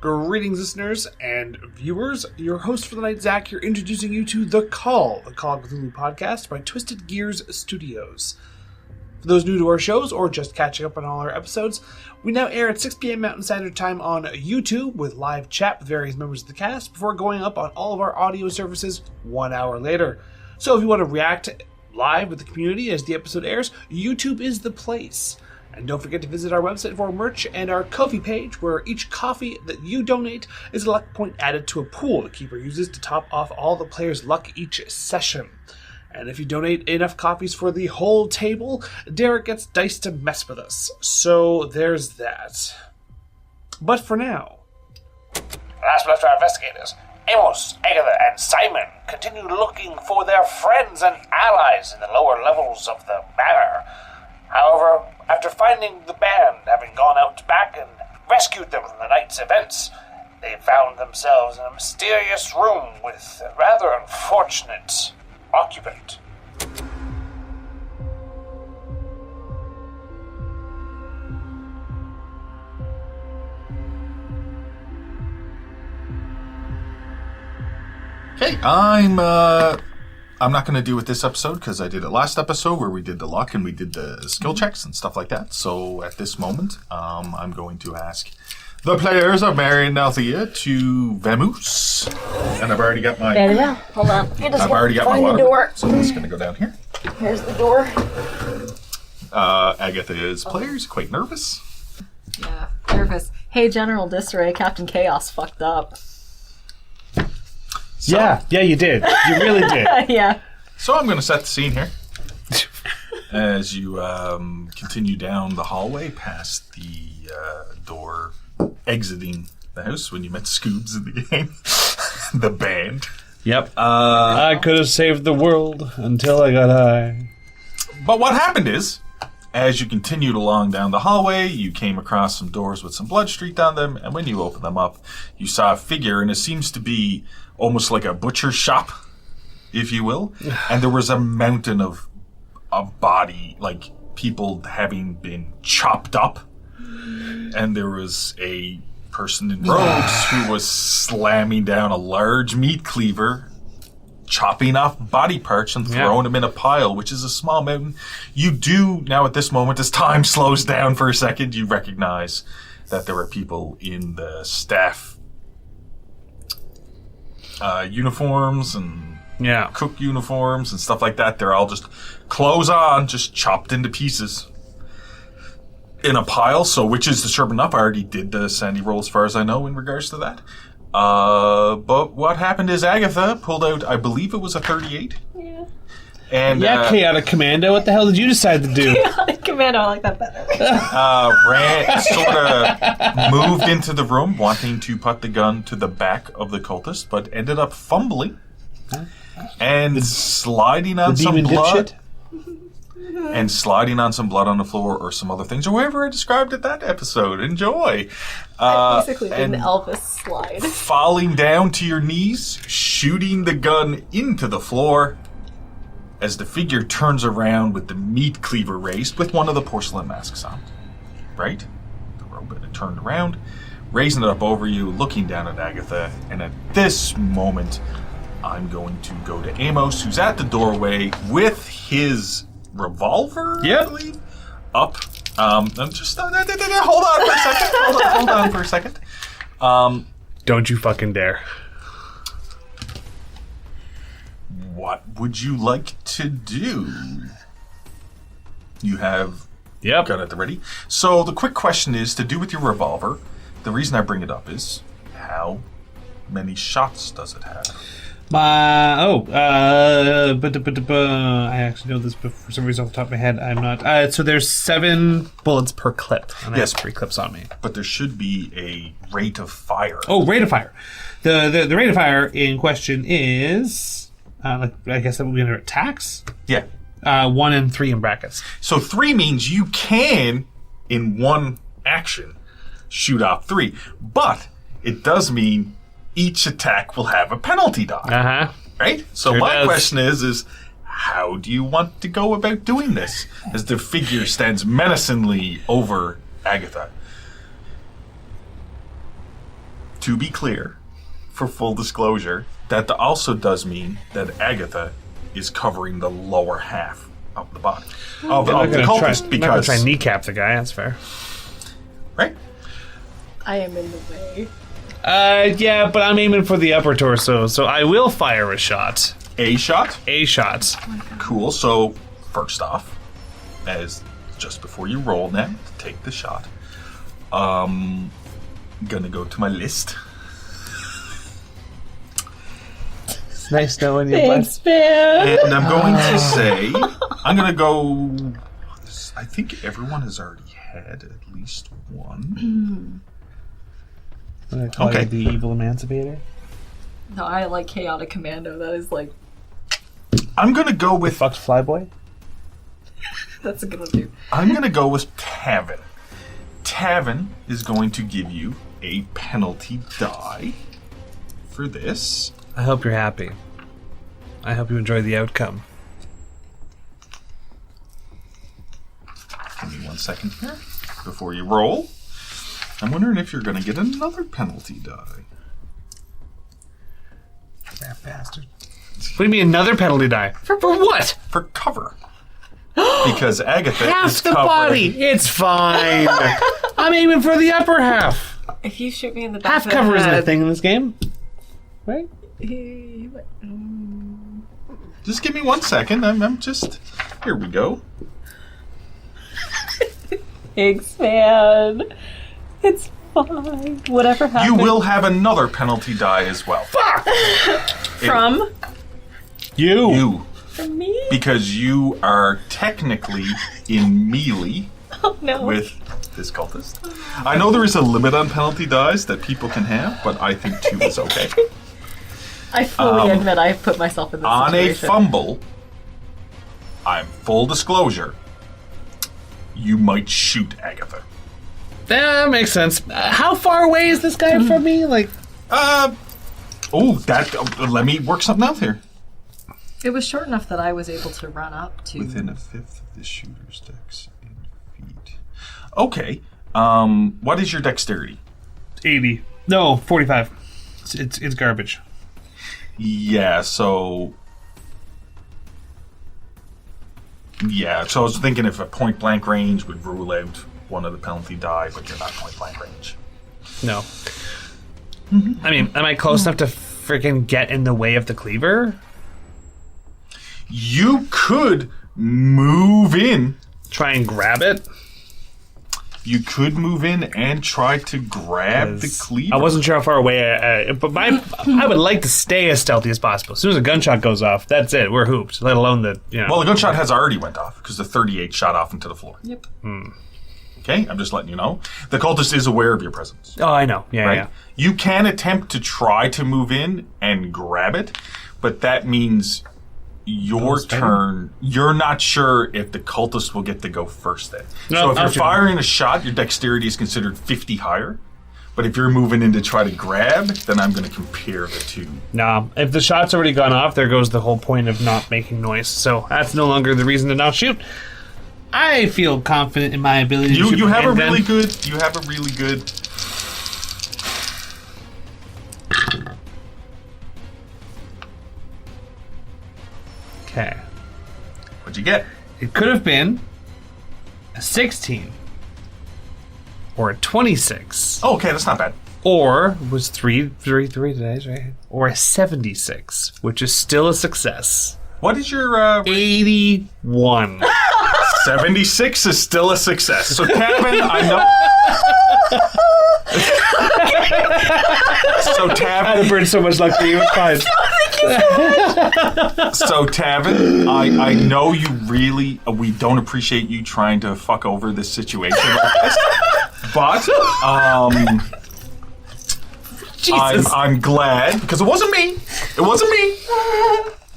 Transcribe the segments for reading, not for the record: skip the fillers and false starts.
Greetings, listeners and viewers. Your host for the night, Zach, here introducing you to The Call of Cthulhu podcast by Twisted Gears Studios. For those new to our shows or just catching up on all our episodes, we now air at 6 p.m. Mountain Standard Time on YouTube with live chat with various members of the cast before going up on all of our audio services 1 hour later. So if you want to react live with the community as the episode airs, YouTube is the place. And don't forget to visit our website for merch and our Ko-fi page, where each coffee that you donate is a luck point added to a pool the keeper uses to top off all the players' luck each session. And if you donate enough copies for the whole table, Derek gets dice to mess with us. So there's that. But for now... Last but after our investigators, Amos, Agatha and SImon continue looking for their friends and allies in the lower levels of the manor. However, after finding the band having gone out back and rescued them from the night's events, they found themselves in a mysterious room with a rather unfortunate occupant. Okay, I'm not going to do it this episode because I did it last episode where we did the luck and we did the skill checks and stuff like that. So at this moment, I'm going to ask the players of Marion Althea to Vamoose. And I've already got my... There we go. Hold on. I've already got my water. Door. So I'm just going to go down here. Here's the door. Agatha's players quite nervous. Yeah, nervous. Hey, General Disarray, Captain Chaos fucked up. So, yeah, you did. You really did. Yeah. So I'm going to set the scene here. As you continue down the hallway past the door exiting the house when you met Scoobs in the game. The band. Yep. I could have saved the world until I got high. But what happened is, as you continued along down the hallway, you came across some doors with some blood streaked on them, and when you opened them up, you saw a figure, and it seems to be almost like a butcher's shop, if you will. And there was a mountain of body, like people having been chopped up. And there was a person in robes who was slamming down a large meat cleaver, chopping off body parts and throwing them in a pile, which is a small mountain. You do, now at this moment, as time slows down for a second, you recognize that there are people in the staff uniforms and cook uniforms and stuff like that. They're all just clothes on, just chopped into pieces in a pile. So which is disturbing enough. I already did the sandy roll as far as I know in regards to that. But what happened is Agatha pulled out, I believe it was a 38. Yeah. And Chaotic Commando, what the hell did you decide to do? Chaotic Commando, I like that better. Sort of moved into the room, wanting to put the gun to the back of the cultist, but ended up fumbling and sliding on some blood. And sliding on some blood on the floor or some other things, or whatever I described it that episode. Enjoy. I basically did an Elvis slide. Falling down to your knees, shooting the gun into the floor as the figure turns around with the meat cleaver raised with one of the porcelain masks on. Right? The robot had turned around, raising it up over you, looking down at Agatha, and at this moment, I'm going to go to Amos, who's at the doorway with his revolver, I believe, up. I'm just hold on for a second. Don't you fucking dare. What would you like to do? You have gun at the ready. So the quick question is, to do with your revolver, the reason I bring it up is, how many shots does it have? I actually know this, but for some reason off the top of my head, I'm not. So there's 7 bullets per clip. And I have 3 clips on me. But there should be a rate of fire. Oh, rate of fire. The rate of fire in question is, I guess that would be under attacks. Yeah. 1 and 3 in brackets. So 3 means you can, in one action, shoot off 3. But it does mean each attack will have a penalty die. Right? So sure my question is how do you want to go about doing this? As the figure stands menacingly over Agatha. to be clear, for full disclosure, that also does mean that Agatha is covering the lower half of the body of the cultist, I'm not gonna because try and kneecap the guy. That's fair. right. I am in the way. Yeah, but I'm aiming for the upper torso, so I will fire a shot. A shot. A shot. Cool. So first off, as just before you roll now to take the shot, gonna go to my list. It's nice knowing you. Thanks, man. And I'm going to say, I'm going to go. I think everyone has already had at least one. I'm gonna call Okay. you the evil emancipator. No, I like chaotic commando. That is like, I'm going to go with. Fucked flyboy. that's a good one too. I'm going to go with Tavin. Tavin is going to give you a penalty die for this. I hope you're happy. I hope you enjoy the outcome. Give me 1 second here before you roll. I'm wondering if you're going to get another penalty die. That bastard. What do you mean another penalty die? For what? For cover. Because Agatha Half is the covering. body. It's fine. I'm aiming for the upper half. If you shoot me in the back Half of the cover isn't a head, thing in this game, right? Just give me 1 second. I'm just. Here we go. Thanks, man. It's fine. Whatever happens. You will have another penalty die as well. From You. from me? Because you are technically in melee Oh no. with this cultist. I know there is a limit on penalty dies that people can have, but I think 2 is okay. I fully admit I've put myself in this On a situation. fumble, I'm full disclosure, you might shoot Agatha. That makes sense. How far away is this guy from me? Like, Let me work something out here. It was short enough that I was able to run up to. Within a fifth of the shooter's dex in feet. Okay. What is your dexterity? 80. No, 45. It's garbage. Yeah, so I was thinking if a point blank range would rule out one of the penalty die, but you're not point blank range. No. I mean, am I close enough to freaking get in the way of the cleaver? You could move in. Try and grab it? You could move in and try to grab the cleaver. I wasn't sure how far away, but I would like to stay as stealthy as possible. As soon as a gunshot goes off, that's it. We're hooped. Let alone the, Well, the gunshot has already went off because the 38 shot off into the floor. Yep. Okay, I'm just letting you know. The cultist is aware of your presence. Oh, I know. Yeah, Right? yeah. You can attempt to try to move in and grab it, but that means your turn. You're not sure if the cultist will get to go first then. No, so if I'll you're shoot firing a shot, your dexterity is considered 50 higher. But if you're moving in to try to grab, then I'm going to compare the two. Nah, if the shot's already gone off, there goes the whole point of not making noise. So that's no longer the reason to not shoot. I feel confident in my ability to shoot. You have a handgun. really good. You have a really good. Okay. What'd you get? It could have been a 16 or a 26 Oh, okay, that's not bad. or was three today's right, or a 76, which is still a success. What is your 81. 76 is still a success. So Tavin, I know. So Tavin, I'd burned so much luck for you. It's fine. So Tavin, I know you really. We don't appreciate you trying to fuck over this situation like this, but Jesus. I'm glad because it wasn't me. It wasn't me.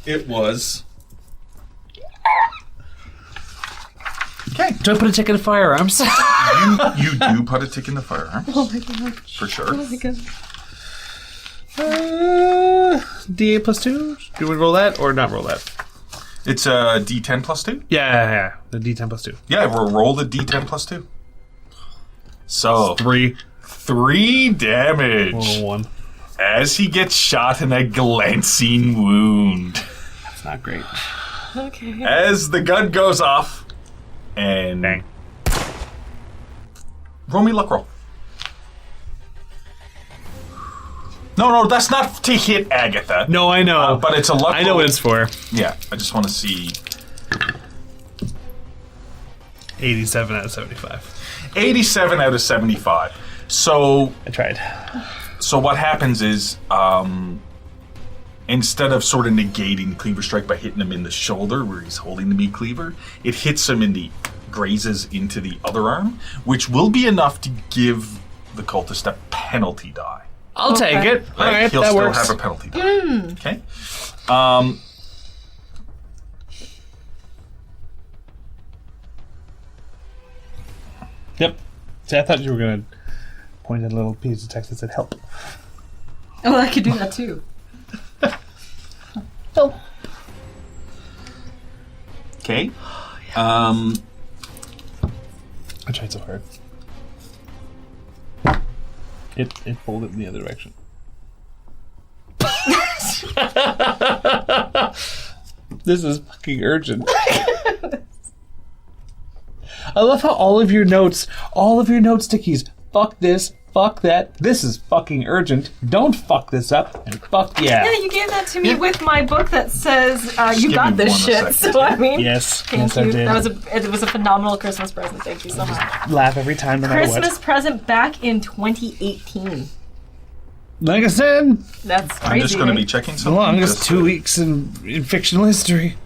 It was. Okay. Do I put a tick in the firearms? You do put a tick in the firearms. Oh my god. For sure. Oh my god. D8 plus 2? Do we roll that or not roll that? It's a D10 plus 2? Yeah. The D10 plus 2. Yeah, we'll roll the D10 plus 2. So, 3. 3 damage 1. as he gets shot in a glancing wound. That's not great. Okay. As the gun goes off, and Bang. Roll me luck roll. No, that's not to hit Agatha. No, I know. But it's a luck I know roll. what it's for. Yeah, I just want to see. 87 out of 75. 87 out of 75. So I tried. So what happens is, instead of sort of negating Cleaver strike by hitting him in the shoulder where he's holding the meat cleaver, it hits him grazes into the other arm, which will be enough to give the cultist a penalty die. I'll take it. All right, He'll that still works. have a penalty die. Okay. Yep. See, I thought you were going to point at a little piece of text that said help. Oh, I could do that too. Help. Okay. I tried so hard. It folded in the other direction. This is fucking urgent. I love how all of your notes stickies, fuck this, fuck that, this is fucking urgent, don't fuck this up, and fuck yeah. Yeah, you gave that to me with my book that says you give got me this one shit. second. So I mean, Yes, thank yes you. I did. It was a phenomenal Christmas present. Thank you so much. Laugh every time no matter Christmas what. present back in 2018. Like I said, That's crazy. I'm just going to right? be checking the something. longest just 2 to- weeks in fictional history.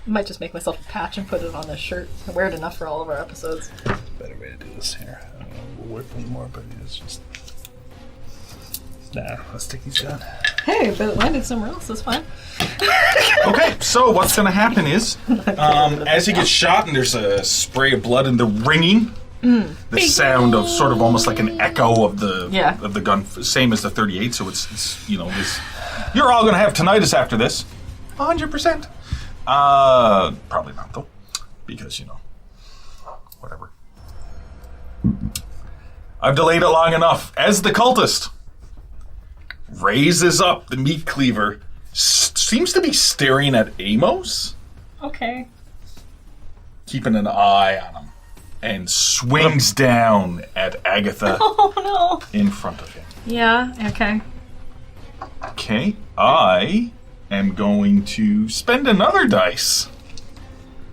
I might just make myself a patch and put it on this shirt. I wear it enough for all of our episodes. Better way to do this here. I don't know, we'll work one more, but it's just... Nah, the sticky's done. Hey, but it landed somewhere else. That's fine. Okay, so what's going to happen is, as he gets shot and there's a spray of blood and the ringing, the sound of sort of almost like an echo of the gun, same as the 38. So it's this. You're all going to have tinnitus after this, 100%. Probably not though, because whatever. I've delayed it long enough. As the cultist raises up the meat cleaver, seems to be staring at Amos, Okay. keeping an eye on him, and swings down at Agatha Oh no. in front of him. Yeah. Okay. Okay, I am going to spend another dice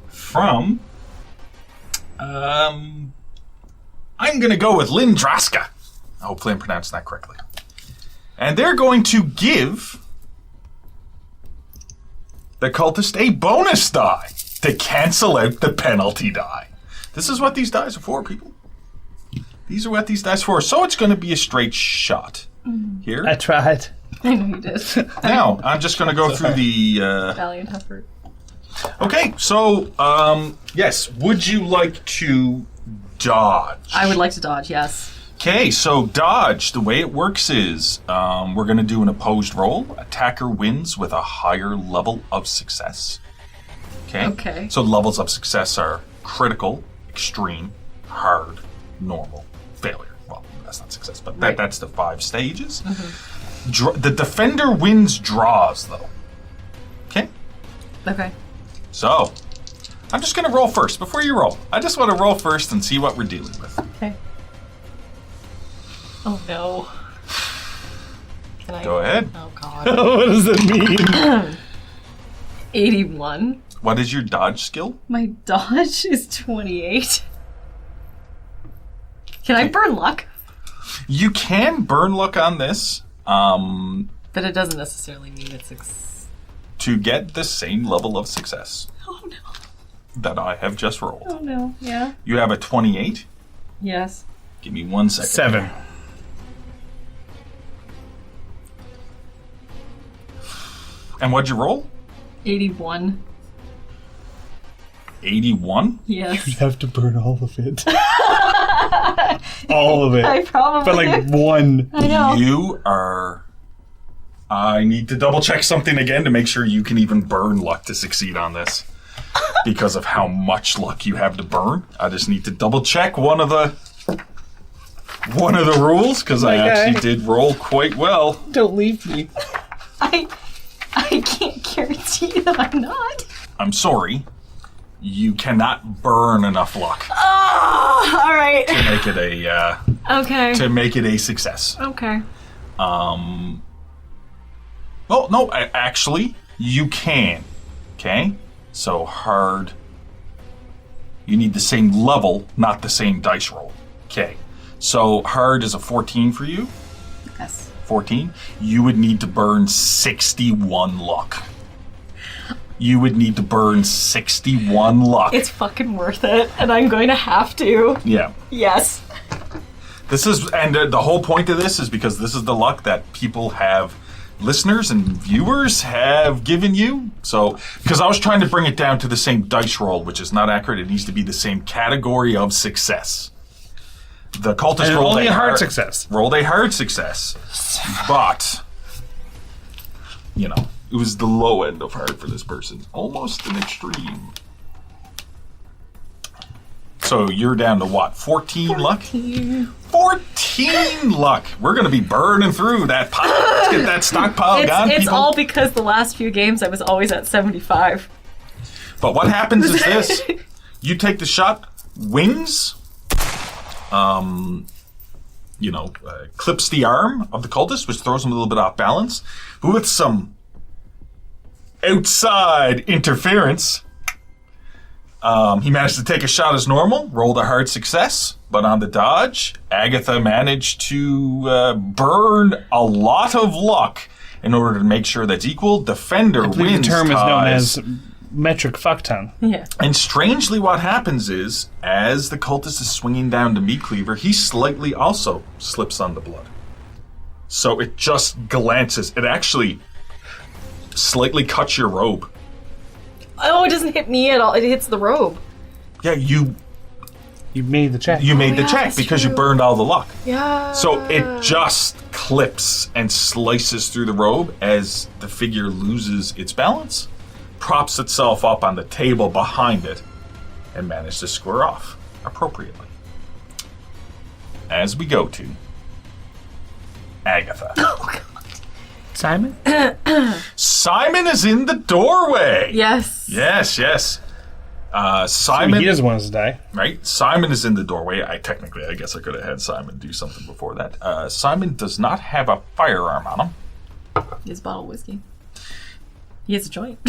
from... I'm going to go with Lindraska. Hopefully I'm pronouncing that correctly. And they're going to give the cultist a bonus die to cancel out the penalty die. This is what these dice are for, people. These are what these dice are for. So it's going to be a straight shot here. I tried. I know you did. Now, I'm just going to go through the... Valiant effort. Okay, so, yes, would you like to dodge? I would like to dodge. Yes. Okay, so dodge, the way it works is we're going to do an opposed roll. Attacker wins with a higher level of success. Okay. So levels of success are critical, extreme, hard, normal, failure. Well, that's not success, but Right. that's the 5 stages. The defender wins draws, though. Okay? Okay. So, I'm just going to roll first before you roll. I just want to roll first and see what we're dealing with. Okay. Oh no. Can I Go ahead. Oh god. What does that mean? 81. What is your dodge skill? My dodge is 28. Can I burn luck? You can burn luck on this But it doesn't necessarily mean it's to get the same level of success Oh no. that I have just rolled. Oh no. Yeah. You have a 28. Yes. Give me 1 second. 7. And what'd you roll? 81. 81? Yes. You'd have to burn all of it. All of it. I probably. But like one. I know. You are... I need to double check something again to make sure you can even burn luck to succeed on this. because of how much luck you have to burn. I just need to double check one of the rules because I actually did roll quite well. Don't leave me. I can't guarantee that I'm not. I'm sorry. You cannot burn enough luck Oh, all right. to make it a Okay. to make it a success. Okay. Well, no, actually, you can. Okay? So hard. You need the same level, not the same dice roll. Okay. So hard is a 14 for you. Yes. 14. You would need to burn 61 luck. You would need to burn 61 luck. It's fucking worth it, and I'm going to have to. Yeah. Yes. This is, and the whole point of this is because this is the luck that people have, listeners and viewers have given you. So, because I was trying to bring it down to the same dice roll, which is not accurate. It needs to be the same category of success. The cultist And rolled only a hard success. Rolled a hard success, but you know it was the low end of hard for this person, almost an extreme. So you're down to what? 14 luck? 14 luck. We're going to be burning through that pile. Let's get that stockpile gone, It's people. all because the last few games I was always at 75. But what happens is this. You take the shot, wings, clips the arm of the cultist, which throws him a little bit off balance. But with some outside interference, he managed to take a shot as normal, rolled a hard success, but on the dodge, Agatha managed to burn a lot of luck in order to make sure that's equal. Defender I believe wins the term is known ties. as metric fuckton. Yeah. And strangely, what happens is, as the cultist is swinging down to meet Cleaver, he slightly also slips on the blood. So it just glances. It actually slightly cuts your robe. Oh, it doesn't hit me at all. It hits the robe. Yeah, you made the check. made the yeah, check that's because you true. burned all the luck. Yeah. So it just clips and slices through the robe as the figure loses its balance, props itself up on the table behind it, and manages to square off appropriately. As we go to Agatha. Oh, God. Simon? Simon is in the doorway. Yes. Yes. He Simon, doesn't want us to die. right? Simon is in the doorway. I guess I could have had Simon do something before that. Simon does not have a firearm on him. He has a bottle of whiskey. He has a joint.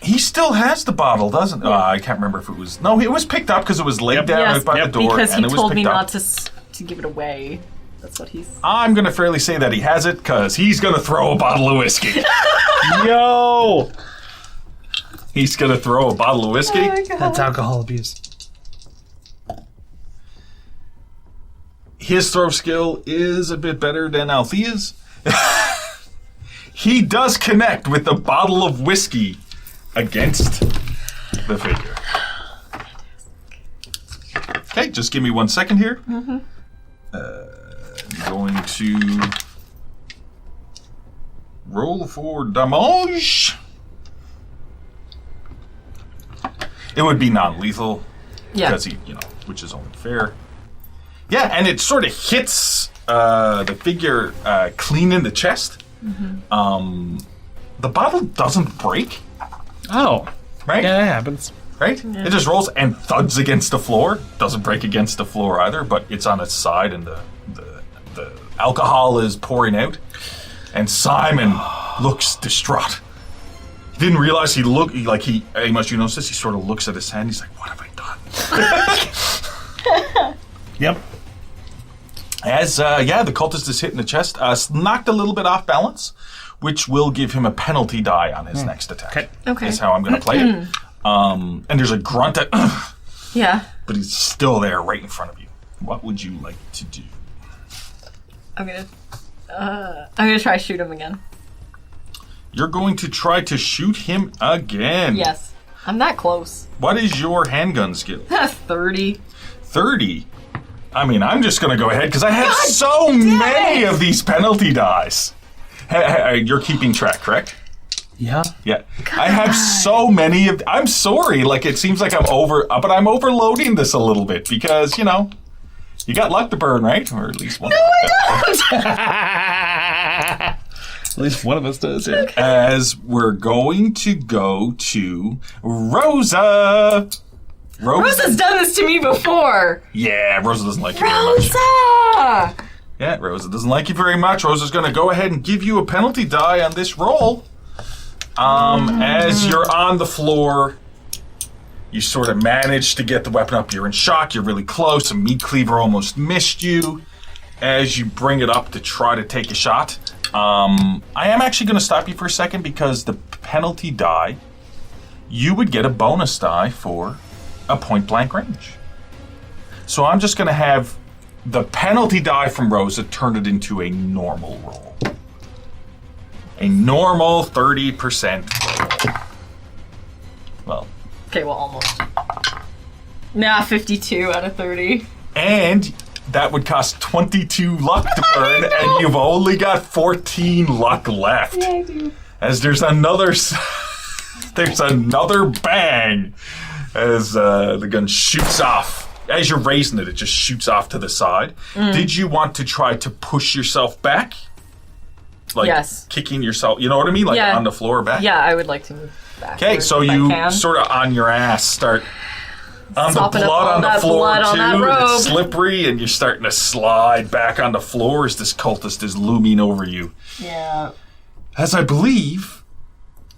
He still has the bottle, doesn't he? I can't remember if it was... No, it was picked up because it was laid down Yes, out by the door. because he and it was told me picked up. not to give it away. That's what he's... I'm going to fairly say that he has it because he's going to throw a bottle of whiskey. Yo! He's going to throw a bottle of whiskey. Oh my God. That's alcohol abuse. His throw skill is a bit better than Althea's. He does connect with the bottle of whiskey against the figure. Okay, just give me 1 second here. Mm-hmm. I'm going to roll for damage. It would be non-lethal Yeah. because which is only fair. Yeah, and it sort of hits the figure clean in the chest. Mm-hmm. The bottle doesn't break, Oh. right? Yeah, that happens. Right? It just rolls and thuds against the floor. Doesn't break against the floor either, but it's on its side and the alcohol is pouring out. And Simon looks distraught. He didn't realize Amos, you notice this? He sort of looks at his hand. He's like, what have I done? Yep. As, the cultist is hitting the chest, knocked a little bit off balance, which will give him a penalty die on his next attack. Okay. Is how I'm going to play it. And there's a grunt at, Yeah. but he's still there right in front of you. What would you like to do? I'm gonna try to shoot him again. You're going to try to shoot him again. Yes. I'm that close. What is your handgun skill? 30. 30. I mean, I'm just going to go ahead because I have so many of these penalty dice. Hey, you're keeping track, correct? Yeah. Yeah. I have so many of... I'm sorry. Like, it seems like I'm but I'm overloading this a little bit because, you know, you got luck to burn, right? Or at least one. No, I don't! At least one of us does, yeah. Okay. As we're going to go to Rosa. Rosa's done this to me before. Yeah, Rosa doesn't like you very much. Rosa! Yeah, Rosa doesn't like you very much. Rosa's going to go ahead and give you a penalty die on this roll. As you're on the floor, you sort of manage to get the weapon up. You're in shock. You're really close. A meat cleaver almost missed you. As you bring it up to try to take a shot, I am actually going to stop you for a second because the penalty die, you would get a bonus die for a point-blank range. So I'm just going to have the penalty die from Rosa turn it into a normal roll. A normal 30% roll. Well. Okay, well, almost. Nah, 52 out of 30. And that would cost 22 luck to burn, and you've only got 14 luck left. Yeah, I do. As there's another bang as the gun shoots off. As you're raising it, it just shoots off to the side. Did you want to try to push yourself back? Like yes. Kicking yourself, you know what I mean? Like Yeah. on the floor back? Yeah, I would like to move back. Okay, so you sort of on your ass start on Sopping the up blood all on the that floor blood on that too. robe. It's slippery, and you're starting to slide back on the floor as this cultist is looming over you. Yeah. As I believe,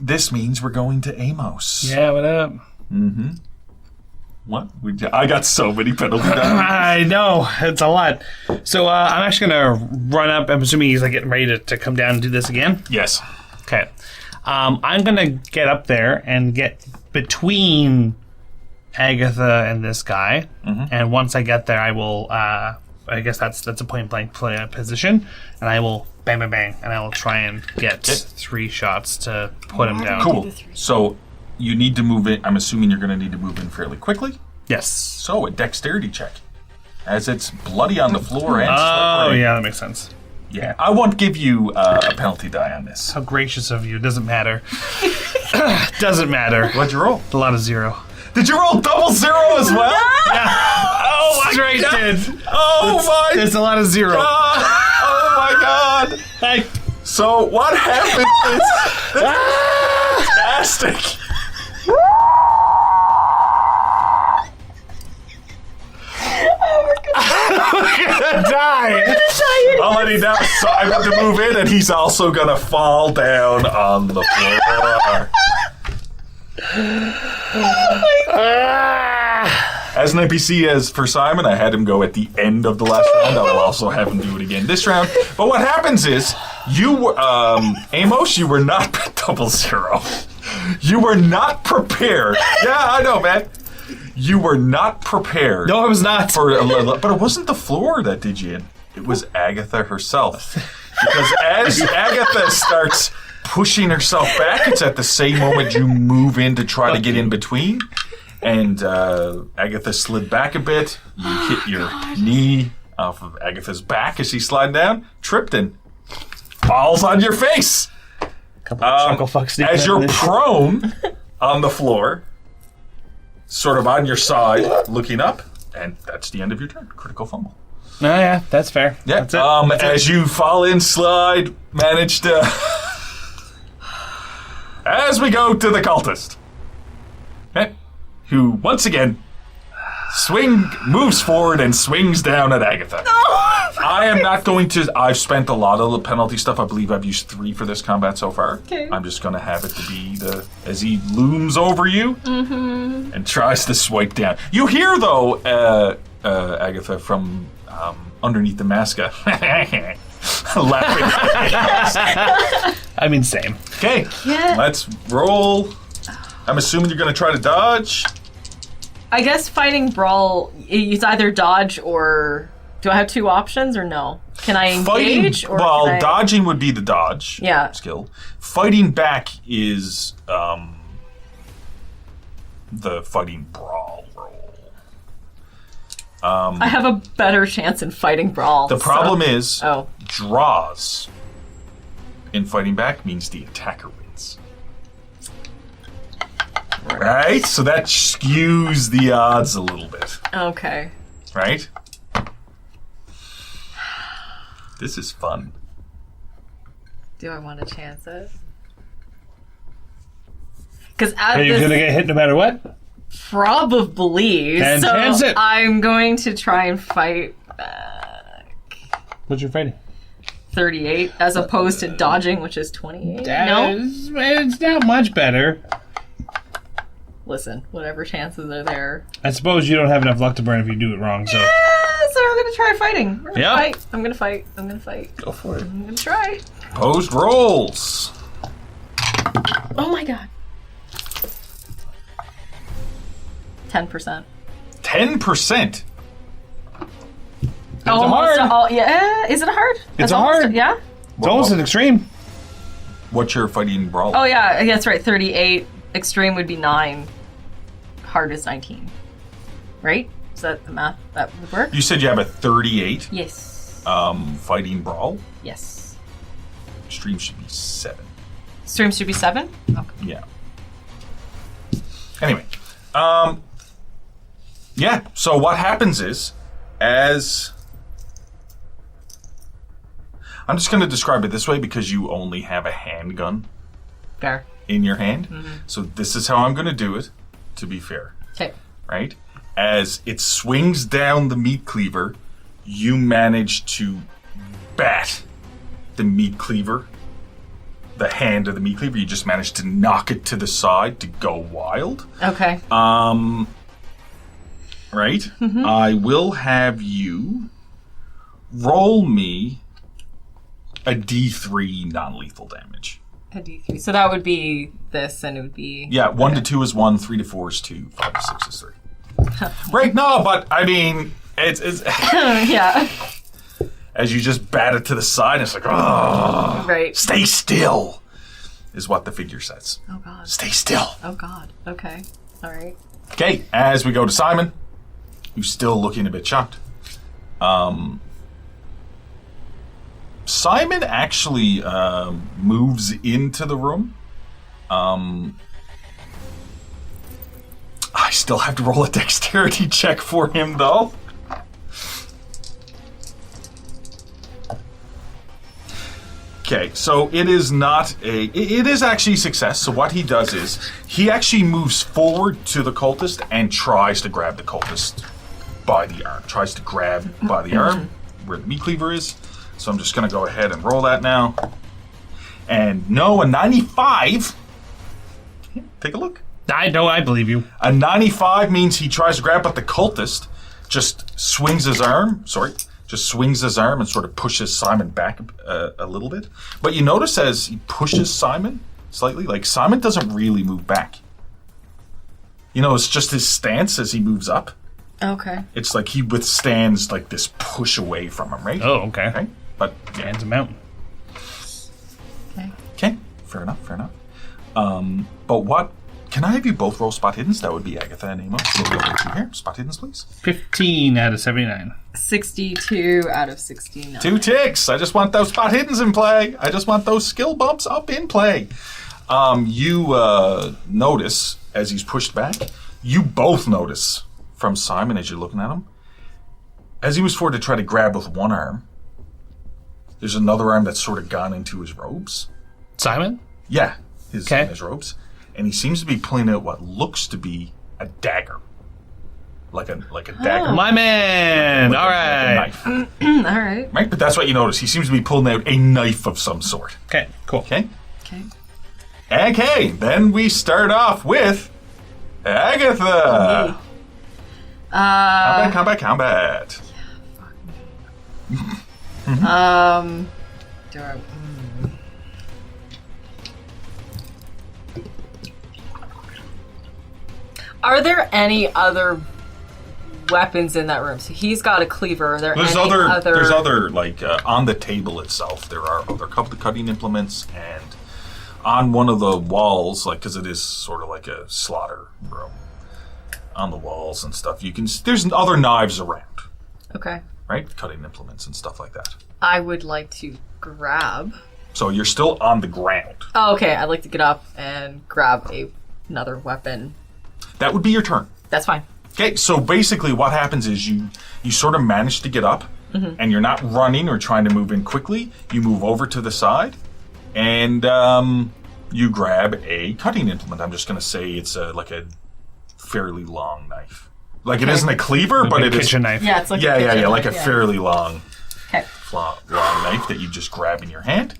this means we're going to Amos. Yeah, what up? Mm-hmm. What? I got so many penalty dice. I know, it's a lot. So I'm actually going to run up. I'm assuming he's like getting ready to come down and do this again. Yes. Okay. I'm going to get up there and get between Agatha and this guy. Mm-hmm. And once I get there, I will, I guess that's a point-blank position. And I will bang, bang, bang. And I will try and get 3 shots to put him down. Cool. So you need to move in. I'm assuming you're going to need to move in fairly quickly. Yes. So a dexterity check. As it's bloody on the floor and Oh, slippery. yeah, that makes sense. Yeah, I won't give you a penalty die on this. How gracious of you. Doesn't matter. Doesn't matter. What'd you roll? A lot of 0. Did you roll double 0 as well? Yeah. Oh my Straight god! did. Oh my There's a lot of 0. god! Oh my god! So what happened is fantastic. We're gonna die. I'll let him down. So I'm going to move in, and he's also going to fall down on the floor. As an NPC, as for Simon, I had him go at the end of the last round. I will also have him do it again this round. But what happens is, you were, Amos, you were not double 0. You were not prepared. Yeah, I know, man. You were not prepared. No, I was not. But it wasn't the floor that did you in. It was Agatha herself. Because as Agatha starts pushing herself back, it's at the same moment you move in to try to get in between. And Agatha slid back a bit. You hit your knee off of Agatha's back as she's sliding down. Tripped and falls on your face. Couple of chuckle fucks as you're prone on the floor, sort of on your side, looking up, and that's the end of your turn. Critical fumble. Oh, yeah, that's fair. Yeah. That's it. As you fall in, slide, manage to... As we go to the cultist, okay, who, once again, moves forward and swings down at Agatha. No! I am not going to... I've spent a lot of the penalty stuff. I believe I've used 3 for this combat so far. Okay. I'm just going to have it to be as he looms over you and tries to swipe down. You hear, though, Agatha, from underneath the mask, laughing. I mean, same. Okay, let's roll. I'm assuming you're going to try to dodge. I guess fighting brawl, it's either dodge or... Do I have 2 options or no? Can I engage? Fighting, or dodging would be the dodge skill. Fighting back is the fighting brawl roll. I have a better chance in fighting brawl. The problem is Oh. draws in fighting back means the attacker wins. Right? So that skews the odds a little bit. Okay. Right? This is fun. Do I want to chance it? Because Are you going to get hit no matter what? probably. Then so chance it. I'm going to try and fight back. What's your fighting? 38 as opposed to dodging, which is 28. No? It's not much better. Listen, whatever chances are there. I suppose you don't have enough luck to burn if you do it wrong, so... So I'm going to try fighting. We're gonna Yeah. fight. I'm going to fight. I'm going to fight. Go for it. I'm going to try. Opposed rolls. Oh my god. 10%. 10%. It's hard. Yeah, is it hard? It's That's almost- hard. Yeah? It's almost an extreme. What's your fighting brawl? Oh yeah, that's right. 38. Extreme would be 9. Hard is 19. Right? Is that the math that would work? You said you have a 38 Yes. fighting brawl. Yes. Stream should be 7. Stream should be 7? Okay. Yeah. Anyway, yeah. So what happens is, as I'm just going to describe it this way because you only have a handgun Fair. in your hand. So this is how I'm going to do it. To be fair, Okay. right? As it swings down the meat cleaver, you manage to bat the meat cleaver. The hand of the meat cleaver, you just manage to knock it to the side to go wild. Okay. Right? I will have you roll me a D3 non-lethal damage. A D3. So that would be this, and it would be... Yeah, 1 to 2 is 1, 3 to 4 is 2, 5 to 6 is 3. Right? No, but I mean, it's yeah. as you just bat it to the side, it's like, oh, Right. stay still, is what the figure says. Oh god. Stay still. Oh god. Okay. All right. Okay, as we go to Simon, who's still looking a bit shocked. Simon actually moves into the room. I still have to roll a dexterity check for him, though. Okay, so it is not it is actually success. So what he does is he actually moves forward to the cultist and tries to grab the cultist by the arm. Tries to grab by the arm where the meat cleaver is. So I'm just going to go ahead and roll that now. And no, a 95. Take a look. I believe you. A 95 means he tries to grab, but the cultist just swings his arm. Just swings his arm and sort of pushes Simon back a little bit. But you notice as he pushes Simon slightly, like Simon doesn't really move back. You know, it's just his stance as he moves up. Okay. It's like he withstands like this push away from him, right? Oh, okay. Okay. But yeah. Man's a mountain. Okay. Okay. Fair enough. But what? Can I have you both roll spot hiddens? That would be Agatha and Amos. So we'll go to here. Spot hiddens, please. 15 out of 79. 62 out of 69. 2 ticks. I just want those spot hiddens in play. I just want those skill bumps up in play. You notice as he's pushed back. You both notice from Simon as you're looking at him. As he was forward to try to grab with one arm, there's another arm that's sort of gone into his robes. Simon? Yeah, his Okay. his robes. And he seems to be pulling out what looks to be a dagger. Like a dagger. My man! Like All a right. knife. All right. Right? But that's what you notice. He seems to be pulling out a knife of some sort. Okay, cool. Okay? Okay. Okay, then we start off with Agatha. Combat. Do I, Are there any other weapons in that room? So he's got a cleaver. Are there There's any other like on the table itself. There are other couple of cutting implements, and on one of the walls, like because it is sort of like a slaughter room, on the walls and stuff. There's other knives around, Okay. right? Cutting implements and stuff like that. I would like to grab. So you're still on the ground. Oh, okay. I'd like to get up and grab a another weapon. That would be your turn. That's fine. Okay, so basically what happens is you sort of manage to get up, and you're not running or trying to move in quickly. You move over to the side, and you grab a cutting implement. I'm just going to say it's like a fairly long knife. Like it isn't a cleaver, but a it is... kitchen knife. Yeah, it's like Yeah, a yeah, kitchen yeah, like a knife, fairly long, Okay. long knife that you just grab in your hand.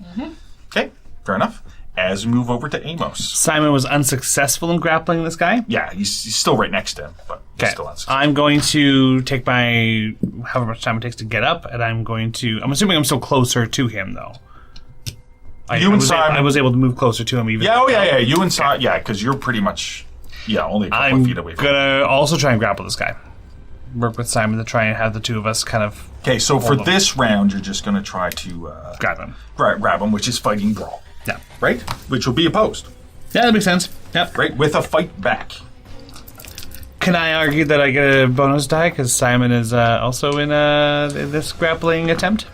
Okay, fair enough. As we move over to Amos. Simon was unsuccessful in grappling this guy. Yeah, he's still right next to him, but he's Okay. still unsuccessful. I'm going to take my however much time it takes to get up, and I'm assuming I'm still closer to him though. You and Simon- I was able to move closer to him even. Yeah, oh yeah, you and Simon, yeah, because you're pretty much, only a couple I'm of feet away from him. gonna also try and grapple this guy. Work with Simon to try and have the two of us kind of Okay, so for Hold on. this round, you're just going to try to grab him. grab him, which is fighting brawl, Yeah. right? Which will be opposed, Yeah, that makes sense. Yep. right? With a fight back. Can I argue that I get a bonus die because Simon is also in this grappling attempt?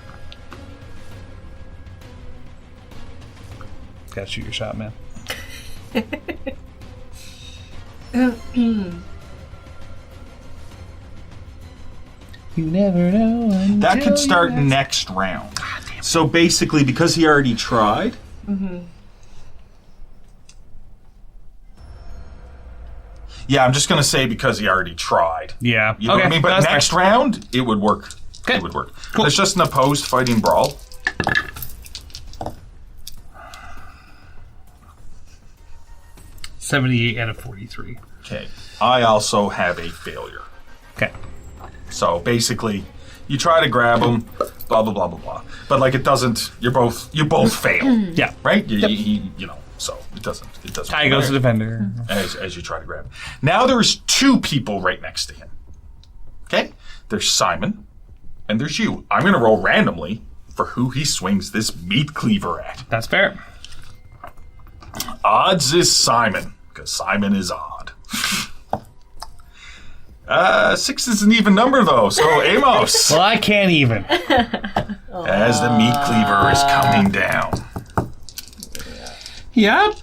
Gotta shoot your shot, man. You never know. That could start next round. So basically, because he already tried, yeah, I'm just going to say because he already tried. Yeah. You know what I mean? But that's next fine. round, it would work. Okay. It would work. Cool. It's just an opposed fighting brawl. $78 out of 43. Okay. I also have a failure. Okay. So basically, you try to grab him, blah blah blah blah blah. But like it doesn't. You both fail, Yeah. right? So it doesn't. Tie goes to defender. as you try to grab him. Now there's two people right next to him. Okay, there's Simon, and there's you. I'm going to roll randomly for who he swings this meat cleaver at. That's fair. Odds is Simon, because Simon is odd. 6 is an even number, though, so Amos, Well, I can't even. as the meat cleaver is coming down. Yep.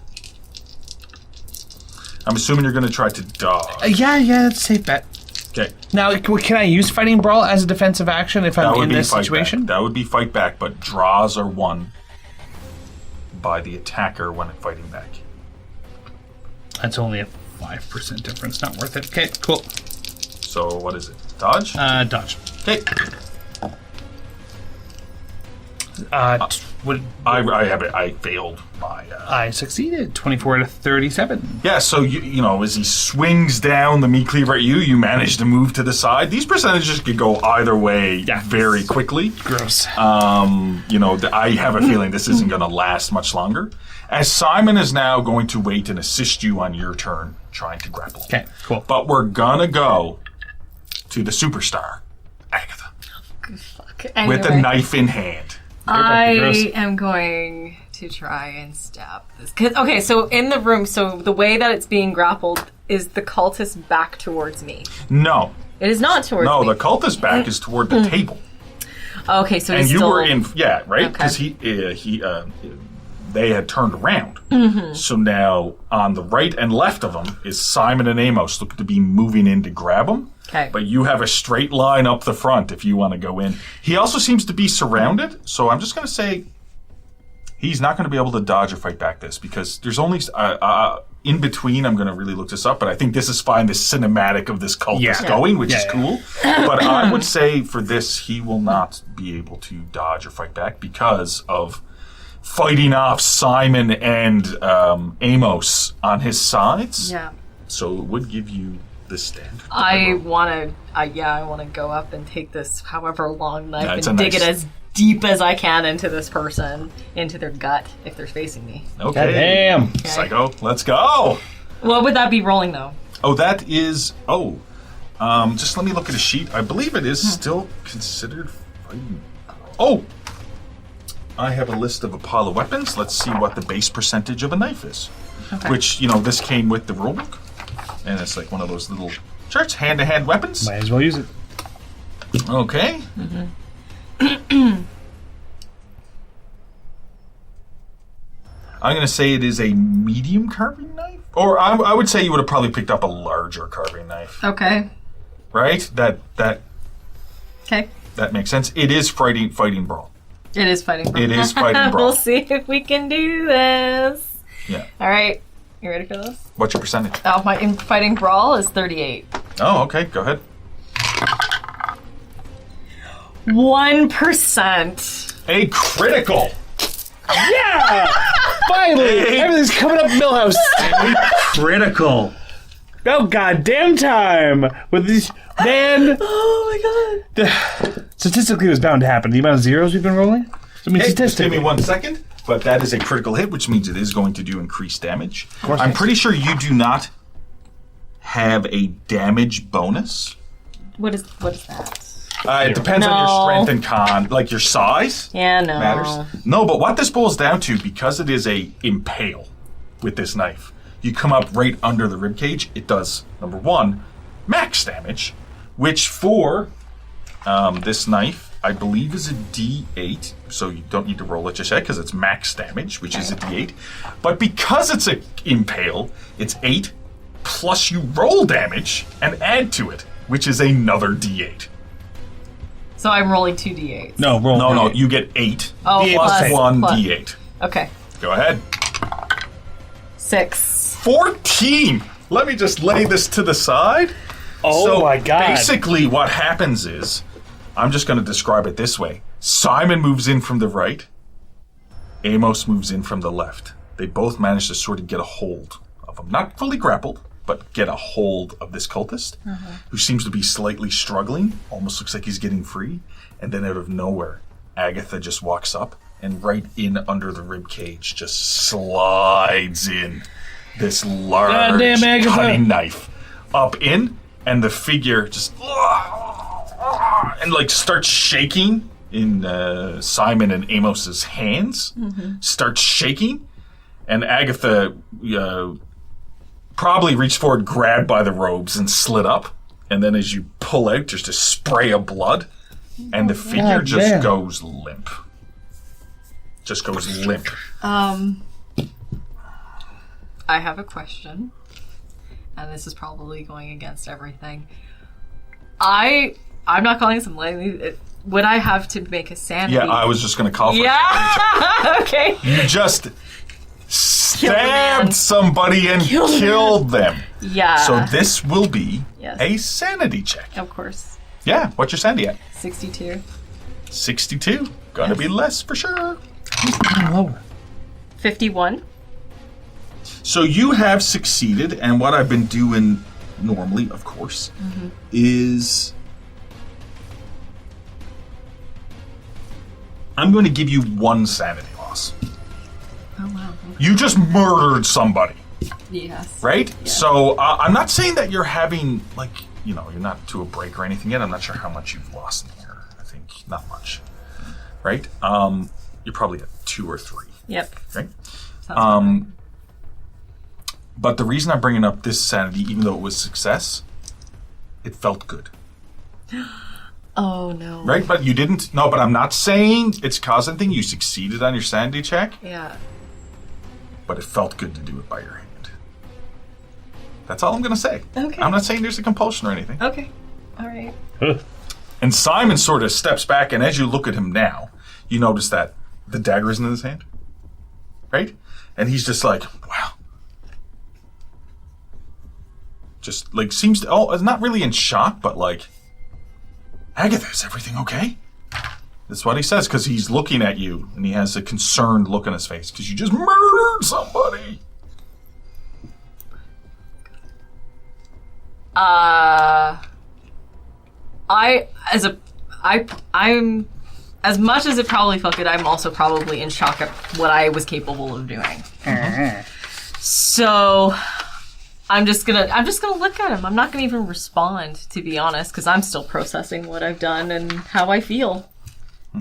I'm assuming you're going to try to dodge. Yeah, that's a safe bet. Okay. Now, can I use Fighting Brawl as a defensive action if I'm in this fight situation? back. That would be fight back, but draws are won by the attacker when fighting back. That's only a 5% difference. Not worth it. Okay, cool. So what is it? Dodge? Dodge. Okay. I have it. I failed my. I succeeded. 24 out of 37. Yeah, so you know, as he swings down the meat cleaver at you, you manage to move to the side. These percentages could go either way very quickly. Gross. I have a feeling this isn't going to last much longer. As Simon is now going to wait and assist you on your turn, trying to grapple. Okay, cool. But we're gonna go to the superstar, Agatha, Fuck. with Anyway, a knife in hand. I am going to try and stab this. Okay, so in the room, so the way that it's being grappled is the cultist back towards me. No, It is not towards me. the cultist back is toward the table. Okay, so And he's you still... were in, right? Okay. Because they had turned around. So now on the right and left of them is Simon and Amos, looking to be moving in to grab him. Okay. But you have a straight line up the front if you want to go in. He also seems to be surrounded, so I'm just going to say he's not going to be able to dodge or fight back this because there's only in between. I'm going to really look this up, but I think this is fine. The cinematic of this cultist going, which is cool. But I would say for this, he will not be able to dodge or fight back because of fighting off Simon and Amos on his sides. Yeah. So it would give you the standard. I want to go up and take this however long knife Yeah, it's and a dig nice- it as deep as I can into this person, into their gut, if they're facing me. Okay. Damn. Psycho, let's go. What would that be rolling, though? Oh, that is. Just let me look at a sheet. I believe it is still considered fighting. Oh, I have a list of Apollo weapons. Let's see what the base percentage of a knife is. Okay. Which, this came with the rulebook. And it's like one of those little charts, hand-to-hand weapons. Might as well use it. Okay. I'm going to say it is a medium carving knife. Or I would say you would have probably picked up a larger carving knife. Okay. Right? Okay. That makes sense. It is fighting brawl. It is fighting brawl. It is fighting brawl. We'll see if we can do this. Yeah. All right. You ready for this? What's your percentage? Oh, my fighting brawl is 38. Oh, okay. Go ahead. 1%. A critical. Yeah! Finally! Everything's coming up Millhouse. Critical. Oh, goddamn time! With these... Man! Oh my god. Statistically, it was bound to happen. The amount of zeros we've been rolling? I mean, Hey, just give statistically. me 1 second. But that is a critical hit, which means it is going to do increased damage. Of course I'm it is. pretty sure you do not have a damage bonus. What is that? It depends on your No. strength and con, like your size. Yeah, no. Matters. No, but what this boils down to, because it is a impale with this knife, you come up right under the ribcage. It does, number 1, max damage, which for this knife, I believe is a D8, so you don't need to roll it just yet because it's max damage, which is a D8. But because it's an impale, it's 8 plus you roll damage and add to it, which is another D8. So I'm rolling 2d8s. No, roll. No, you get 8 Oh, plus 1 plus. D8. Okay. Go ahead. 6. 14! Let me just lay this to the side. Oh So my god. basically what happens is, I'm just going to describe it this way. Simon moves in from the right. Amos moves in from the left. They both manage to sort of get a hold of him. Not fully grappled, but get a hold of this cultist, who seems to be slightly struggling. Almost looks like he's getting free. And then out of nowhere, Agatha just walks up and right in under the rib cage just slides in this large Goddamn Agatha. cutting knife up in, and the figure just and like starts shaking in Simon and Amos's hands. Starts shaking, and Agatha probably reached forward, grabbed by the robes, and slid up. And then as you pull out, just a spray of blood, and the figure God just damn. goes limp. Just goes limp. I have a question, and this is probably going against everything. I'm not calling this a lady. Would I have to make a sanity? Yeah, I was just going to call for Yeah. Okay. You just man. stabbed somebody and killed them. Yeah. So this will be Yes. a sanity check. Of course. Yeah, what's your sanity at? 62. 62. Gonna be less for sure. 51. So you have succeeded, and what I've been doing normally, of course, is I'm going to give you 1 sanity loss. Oh wow. You just murdered somebody, Yes. right? So I'm not saying that you're having, like, you're not to a break or anything yet. I'm not sure how much you've lost in here. I think not much, right? You're probably at 2 or 3, Yep. right? Sounds But the reason I'm bringing up this sanity, even though it was success, it felt good, oh no. right? But you didn't. No, but I'm not saying it's causing anything. You succeeded on your sanity check, Yeah. but it felt good to do it by your hand. That's all I'm going to say. Okay. I'm not saying there's a compulsion or anything. Okay. All right. And Simon sort of steps back, and as you look at him now, you notice that the dagger isn't in his hand, right? And he's just like, wow. Just like seems to, not really in shock, but like, Agatha, is everything okay? That's what he says, because he's looking at you, and he has a concerned look on his face, because you just murdered somebody. I'm as much as it probably felt good, I'm also probably in shock at what I was capable of doing. So I'm just gonna look at him. I'm not gonna even respond, to be honest, because I'm still processing what I've done and how I feel,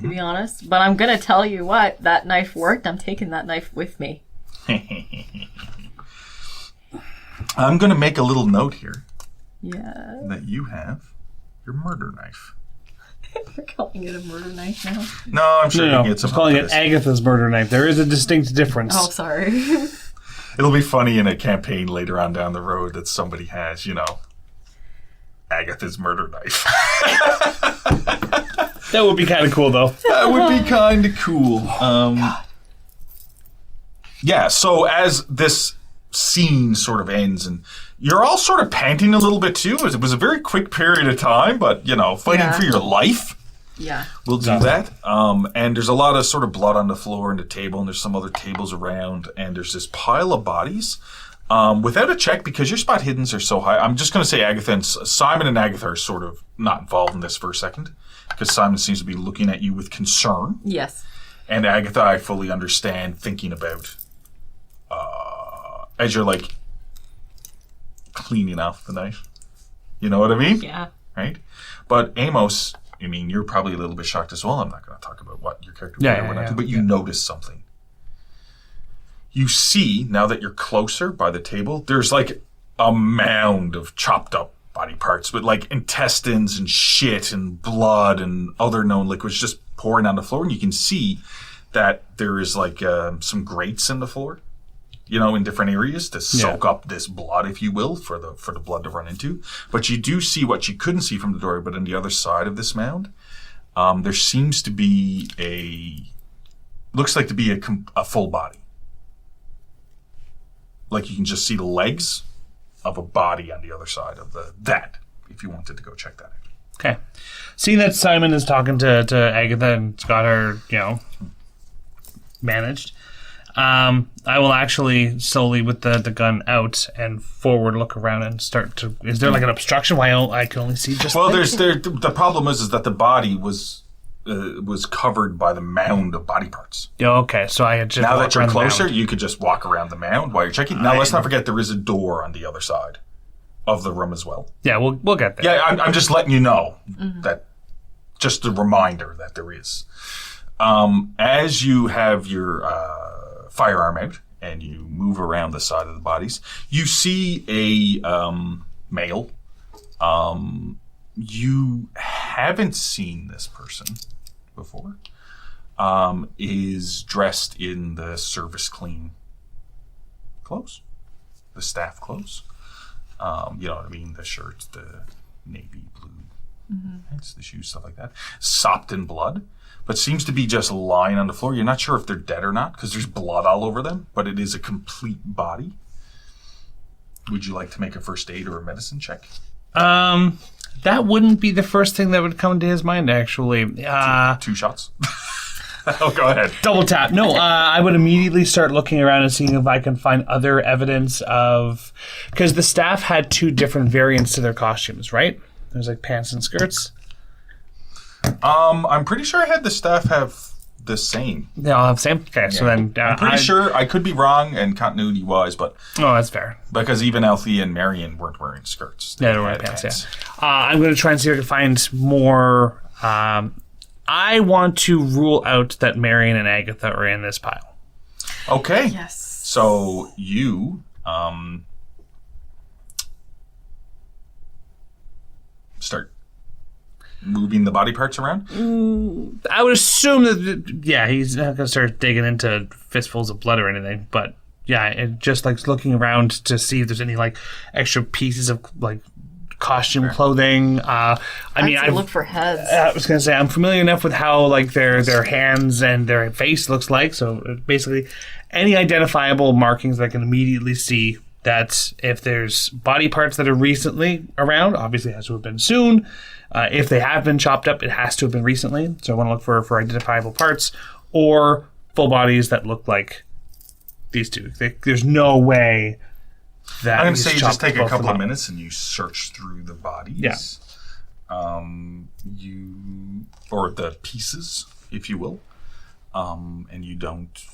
to be honest. But I'm gonna tell you what, that knife worked. I'm taking that knife with me. I'm going to make a little note here Yeah. that you have your murder knife. You're calling it a murder knife now? No, I'm sure you No, can get some. I'm calling for it this. Agatha's murder knife. There is a distinct difference. Oh, sorry. It'll be funny in a campaign later on down the road that somebody has, Agatha's murder knife. That would be kind of cool, though. That would be kind of cool. Yeah, so as this scene sort of ends, and you're all sort of panting a little bit too. It was a very quick period of time, but, fighting Yeah. for your life. Yeah. We'll do that. And there's a lot of sort of blood on the floor and the table, and there's some other tables around, and there's this pile of bodies. Without a check, because your spot hiddens are so high, I'm just going to say Agatha and Simon and Agatha are sort of not involved in this for a second, because Simon seems to be looking at you with concern. Yes. And Agatha, I fully understand thinking about, as you're like cleaning off the knife. You know what I mean? Yeah. Right? But Amos, you're probably a little bit shocked as well. I'm not going to talk about what your character would not do, but you notice something. You see, now that you're closer by the table, there's like a mound of chopped up body parts with like intestines and shit and blood and other known liquids just pouring on the floor. And you can see that there is like some grates in the floor, in different areas to soak up this blood, if you will, for the blood to run into. But you do see what you couldn't see from the door, but on the other side of this mound, there seems to be looks like to be a full body. Like you can just see the legs of a body on the other side of that, if you wanted to go check that out. Okay. Seeing that Simon is talking to Agatha and's got her, managed, I will actually slowly, with the gun out and forward, look around and start to... Is there like an obstruction? Why I can only see just... Well, the problem is that the body was covered by the mound of body parts. Yeah, okay, so I had just... Now that you're around the closer, mound. you could just walk around the mound while you're checking. Now, let's not forget there is a door on the other side of the room as well. Yeah, we'll get there. Yeah, I'm just letting you know that, just a reminder that there is. As you have your firearm out and you move around the side of the bodies, you see a male. You haven't seen this person before. Is dressed in the service clean clothes, the staff clothes. You know what I mean? The shirts, the navy blue pants, the shoes, stuff like that. Sopped in blood, but seems to be just lying on the floor. You're not sure if they're dead or not because there's blood all over them, but it is a complete body. Would you like to make a first aid or a medicine check? That wouldn't be the first thing that would come to his mind, actually. Two shots. Oh, go ahead. Double tap. No, I would immediately start looking around and seeing if I can find other evidence of... Because the staff had two different variants to their costumes, right? There's like pants and skirts. I'm pretty sure I had the staff have the same. They all have the same? Okay, so then... I'm pretty sure. I could be wrong and continuity-wise, but... Oh, that's fair. Because even Althea and Marion weren't wearing skirts. Yeah, they were wearing pants, yeah. I'm going to try and see if I can find more... I want to rule out that Marion and Agatha are in this pile. Okay. Yes. So you start moving the body parts around? I would assume that, he's not going to start digging into fistfuls of blood or anything, but just like looking around to see if there's any like extra pieces of like costume clothing. I look for heads. I was going to say, I'm familiar enough with how like their hands and their face looks like, so basically any identifiable markings that I can immediately see that if there's body parts that are recently around, obviously it has to have been soon. If they have been chopped up, it has to have been recently. So I want to look for identifiable parts or full bodies that look like these two. There's no way that... I'm going to say you just take a couple of minutes and you search through the bodies. Yeah. Or the pieces, if you will. And you don't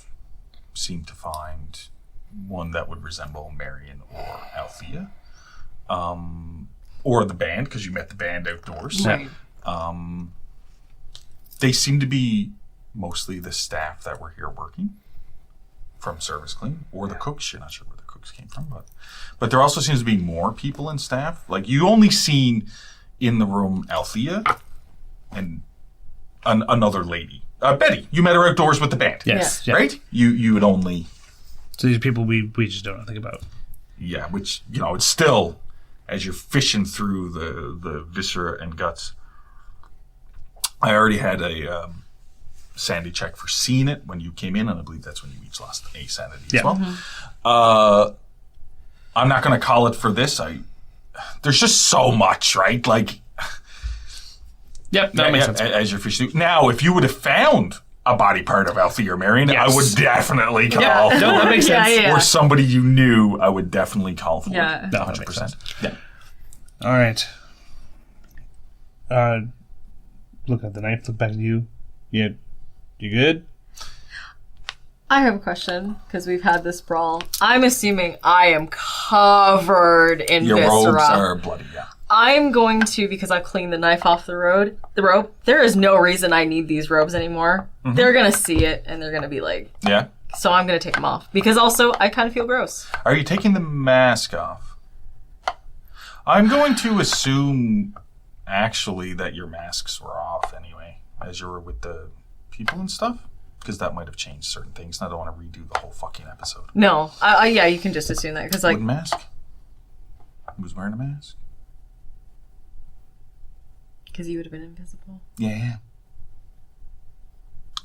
seem to find one that would resemble Marion or Althea. Or the band, because you met the band outdoors. Right. They seem to be mostly the staff that were here working from Service Clean, or the cooks. You're not sure where the cooks came from, but there also seems to be more people in staff. Like, you only seen in the room Althea another lady. Betty, you met her outdoors with the band. Yes. Yeah. Yeah. Right? You would only... So these people we just don't know anything about. Yeah, which, it's still, as you're fishing through the viscera and guts, I already had a sanity check for seeing it when you came in, and I believe that's when you each lost a sanity as well. Mm-hmm. I'm not going to call it for this. There's just so much, right? Like... Yep, that makes sense. As you're fishing through. Now, if you would have found a body part of Althea or Marion, Yes. I would definitely call for No, that makes sense. Or somebody you knew, I would definitely call for Yeah. it. No, that makes sense. Yeah. All right. Look at the knife. Look back at you. You good? I have a question, because we've had this brawl. I'm assuming I am covered in Your viscera. robes are bloody, yeah. I'm going to, because I've cleaned the knife off the rope, there is no reason I need these robes anymore. Mm-hmm. They're going to see it, and they're going to be like, Yeah? so I'm going to take them off. Because also, I kind of feel gross. Are you taking the mask off? I'm going to assume, actually, that your masks were off anyway, as you were with the people and stuff. Because that might have changed certain things, and I don't want to redo the whole fucking episode. No. Yeah, you can just assume that. Because, like, Wooden mask? Who's wearing a mask? because you would have been invisible. Yeah.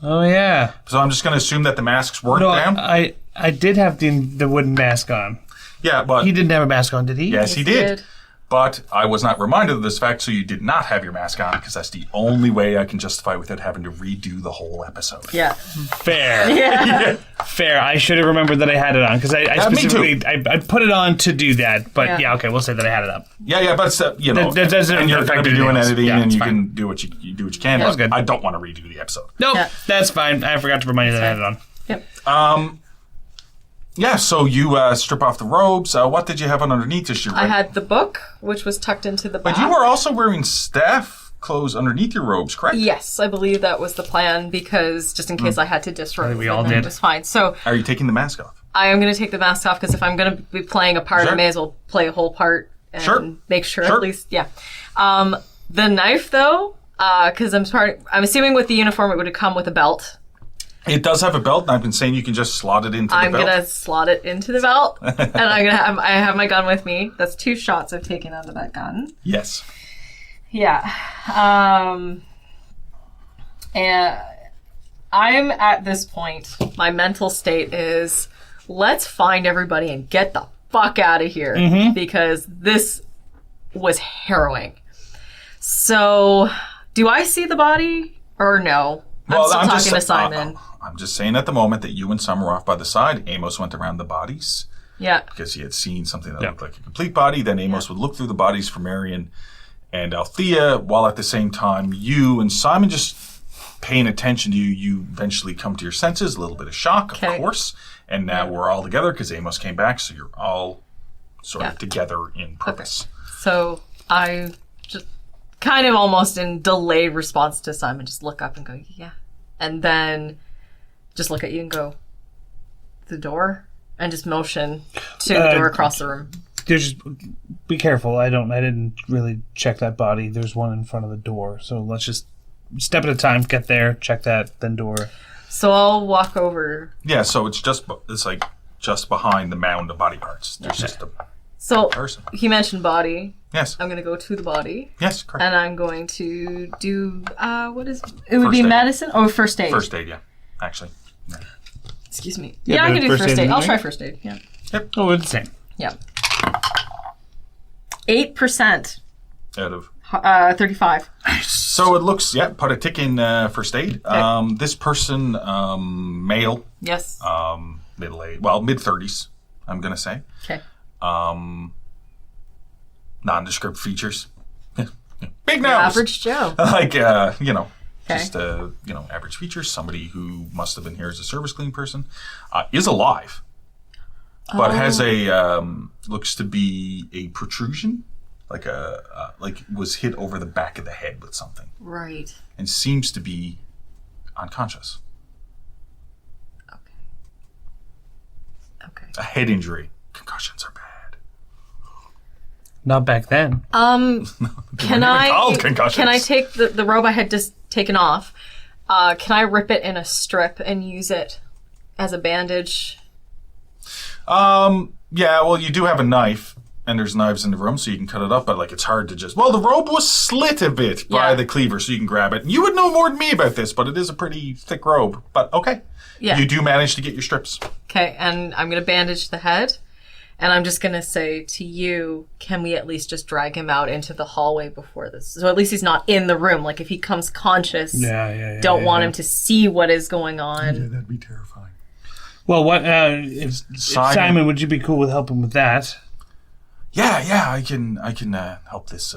Oh yeah. So I'm just going to assume that the masks weren't No, down? I did have the wooden mask on. Yeah, but... He didn't have a mask on, did he? Yes, he did. But I was not reminded of this fact, so you did not have your mask on, because that's the only way I can justify without having to redo the whole episode. Yeah. Fair. Yeah. Fair. I should have remembered that I had it on, because I me specifically I put it on to do that. But Yeah. yeah, okay, we'll say that I had it up. Yeah, but it's, That doesn't and you're going affect to be doing anything else. editing, Yeah, and it's you fine. can do what you do what you can. That's but good. I don't want to redo the episode. Nope, Yeah. that's fine. I forgot to remind you that I had it on. Yep. Yeah, so you strip off the robes. What did you have on underneath? Just your I had the book, which was tucked into the back. But you were also wearing staff clothes underneath your robes, correct? Yes, I believe that was the plan, because just in case I had to disrobe, I think we all then did. It was fine. So Are you taking the mask off? I am going to take the mask off, because if I'm going to be playing a part, Sure. I may as well play a whole part and Sure. make sure Sure. at least, yeah. The knife, though, because I'm assuming with the uniform it would have come with a belt. It does have a belt, and I've been saying you can just slot it into the I'm belt. gonna slot it into the belt, and I have my gun with me. That's 2 shots I've taken out of that gun. Yes. Yeah. And I'm at this point, my mental state is, let's find everybody and get the fuck out of here, because this was harrowing. So, do I see the body or no? I'm still talking to Simon. I'm just saying at the moment that you and Sam were off by the side. Amos went around the bodies Yeah. because he had seen something that looked like a complete body. Then Amos would look through the bodies for Marion and Althea, while at the same time you and Simon just paying attention to you. You eventually come to your senses, a little bit of shock, of course. And now we're all together because Amos came back, so you're all sort of together in purpose. So I just kind of almost in delayed response to Simon, just look up and go, yeah. And then just look at you and go, the door? And just motion to the door across the room. There's be careful. I didn't really check that body. There's one in front of the door. So let's just step at a time, get there, check that, then door. So I'll walk over. Yeah, so it's like just behind the mound of body parts. There's just a So person. he mentioned body. Yes. I'm going to go to the body. Yes, correct. And I'm going to do, it would First be aid. medicine? Oh, first aid. First aid, yeah. Actually. Yeah. Excuse me. Yeah, Yeah, I but can do first first aid aid. I'll anyway? try first aid. Yeah. Oh, it's the same. Yeah. 8%. Out of 35. So it looks, put a tick in first aid. This person, male, Yes. middle-aged, well, mid-30s, I'm going to say. Okay. Nondescript features. Big nose. Average Joe. Like, Okay. just, average features. Somebody who must have been here as a service clean person. Is alive. But has a, looks to be a protrusion. Like was hit over the back of the head with something. Right. And seems to be unconscious. Okay. A head injury. Concussions are bad. Not back then. Can I take the robe I had just taken off? Can I rip it in a strip and use it as a bandage? Yeah, well, you do have a knife, and there's knives in the room, so you can cut it up, but, like, it's hard to just... Well, the robe was slit a bit by the cleaver, so you can grab it. You would know more than me about this, but it is a pretty thick robe. But, okay. Yeah. You do manage to get your strips. Okay, and I'm going to bandage the head, and I'm just going to say to you, can we at least just drag him out into the hallway before this? So at least he's not in the room. Like, if he comes conscious, don't want him to see what is going on. Yeah, that'd be terrifying. Well, what if Simon, would you be cool with helping with that? Yeah, I can help this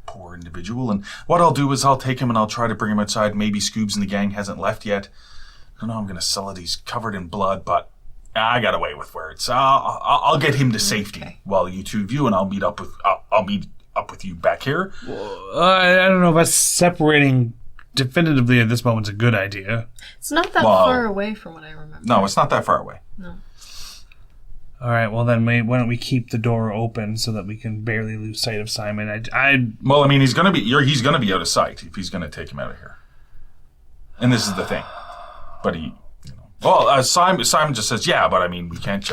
poor individual, and what I'll do is I'll take him and I'll try to bring him outside. Maybe Scoobs and the gang hasn't left yet. I don't know, I'm gonna sell it. He's covered in blood, but I got away with words. I'll get him to safety while you two view, and I'll meet up with you back here. I don't know if us separating definitively at this moment's a good idea. It's not that far away from what I remember. No, it's not that far away. No. All right, well then, why don't we keep the door open so that we can barely lose sight of Simon? Well, I mean, he's gonna be out of sight if he's gonna take him out of here. And this is the thing, but Simon just says, yeah, but I mean, we can't.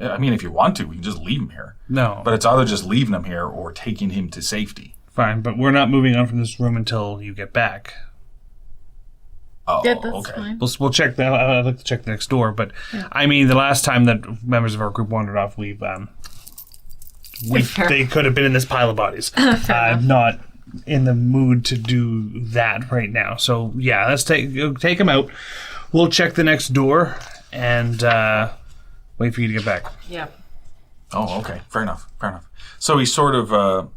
I mean, if you want to, we can just leave him here. No, but it's either just leaving him here or taking him to safety. Fine, but we're not moving on from this room until you get back. Oh, yeah, that's okay. fine. We'll check that. I'd like to check the next door, but I mean, the last time that members of our group wandered off, they could have been in this pile of bodies. I'm not in the mood to do that right now. So yeah, let's take him out. We'll check the next door and wait for you to get back. Yeah. Oh, okay. Fair enough. So he's sort of.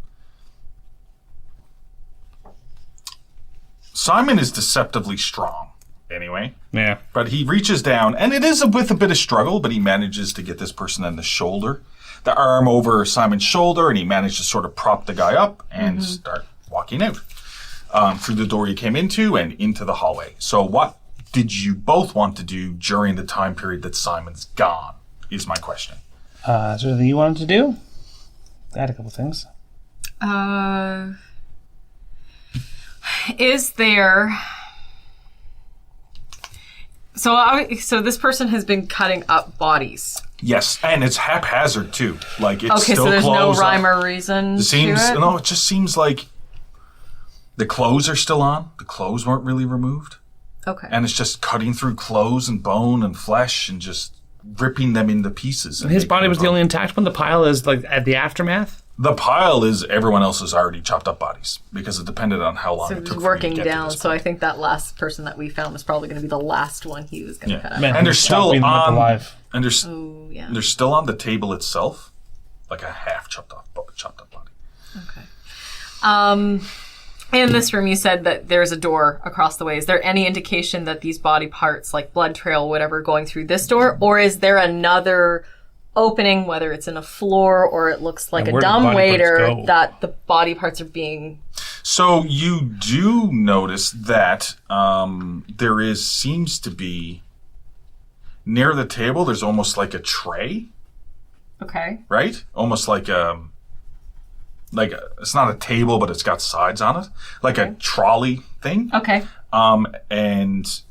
Simon is deceptively strong, anyway. Yeah. But he reaches down, and it is with a bit of struggle, but he manages to get this person on the shoulder, the arm over Simon's shoulder, and he managed to sort of prop the guy up and start walking out through the door you came into and into the hallway. So what did you both want to do during the time period that Simon's gone, is my question. Is there anything you wanted to do? I had a couple things. Is there... So this person has been cutting up bodies. Yes, and it's haphazard too. Like it's okay, still so there's no clothes rhyme on. or reason. It just seems like the clothes are still on. The clothes weren't really removed. Okay. And it's just cutting through clothes and bone and flesh and just ripping them into pieces. And his body was the only intact one. The pile is like at the aftermath. The pile is everyone else's already chopped up bodies because it depended on how long So it took was for you working to get down. to this So I point. think that last person that we found was probably going to be the last one he was going to cut up. Man, And they're still chopping them up on. alive. And Oh, yeah. they're still on the table itself, like a half chopped up body. Okay. In this room, you said that there's a door across the way. Is there any indication that these body parts, like blood trail, whatever, going through this door? Or is there another opening, whether it's in a floor or it looks like And a where do the body dumbwaiter, parts go? that the body parts are being... So you do notice that there seems to be near the table. There's almost like a tray, Okay. right? Almost like it's not a table, but it's got sides on it, like a trolley thing. Okay. And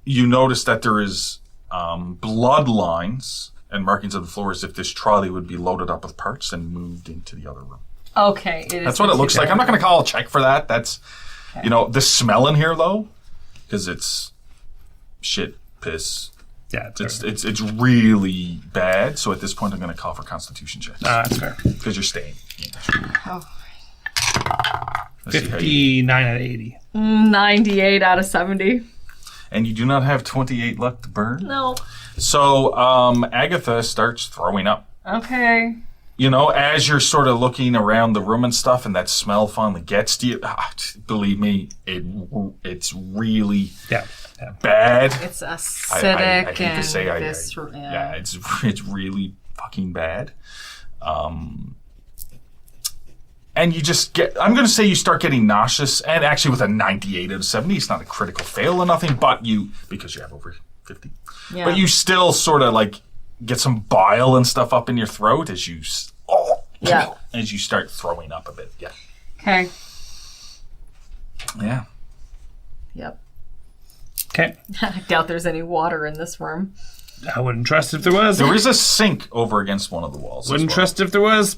you notice that there is blood lines and markings on the floor as if this trolley would be loaded up with parts and moved into the other room. Okay. That's what it looks like. I'm not going to call a check for that. That's, the smell in here, though, because it's shit, piss. Yeah, It's really bad. So at this point, I'm going to call for Constitution checks. that's fair. Because you're staying. Oh. Let's see how 59 out of 80. 98 out of 70. And you do not have 28 luck to burn? No. So Agatha starts throwing up. Okay. As you're sort of looking around the room and stuff, and that smell finally gets to you, believe me, it's really bad. It's acidic I hate and to say, visceral. yeah, it's really fucking bad. And you just I'm going to say you start getting nauseous, and actually with a 98 out of 70, it's not a critical fail or nothing, but because you have over 50. Yeah. But you still sort of like get some bile and stuff up in your throat as you Yeah. as you start throwing up a bit. Yeah. Okay. Yeah. Yep. Okay. I doubt there's any water in this room. I wouldn't trust if there was. There is a sink over against one of the walls. Wouldn't as well. trust if there was.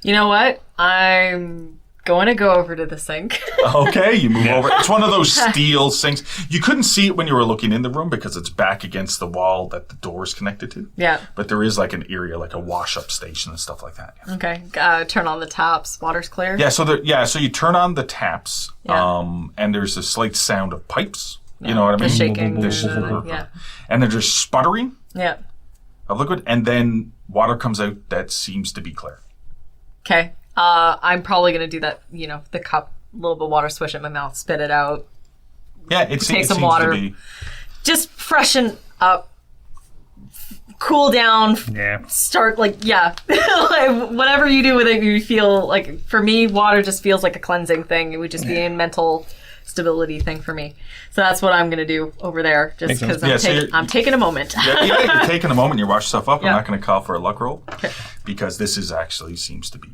You know what? I'm going to go over to the sink. Okay, you move over. It's one of those steel sinks. You couldn't see it when you were looking in the room because it's back against the wall that the door is connected to. Yeah. But there is like an area, like a wash-up station and stuff like that. Yeah. Okay. Turn on the taps. Water's clear. Yeah, so you turn on the taps, Yeah. and there's a slight sound of pipes. Yeah. You know what I mean? The shaking. Yeah. And then there's sputtering Yeah. of liquid, and then water comes out that seems to be clear. Okay. I'm probably going to do that, the cup, a little bit of water, swish it in my mouth, spit it out. Yeah, it Take some seems water. to be. Just freshen up, cool down, Yeah. start, like, whatever you do with it, you feel like, for me, water just feels like a cleansing thing. It would just be a mental stability thing for me. So that's what I'm going to do over there, just because I'm taking a moment. You're taking a moment, you wash yourself up. Yeah. I'm not going to call for a luck roll because this is actually seems to be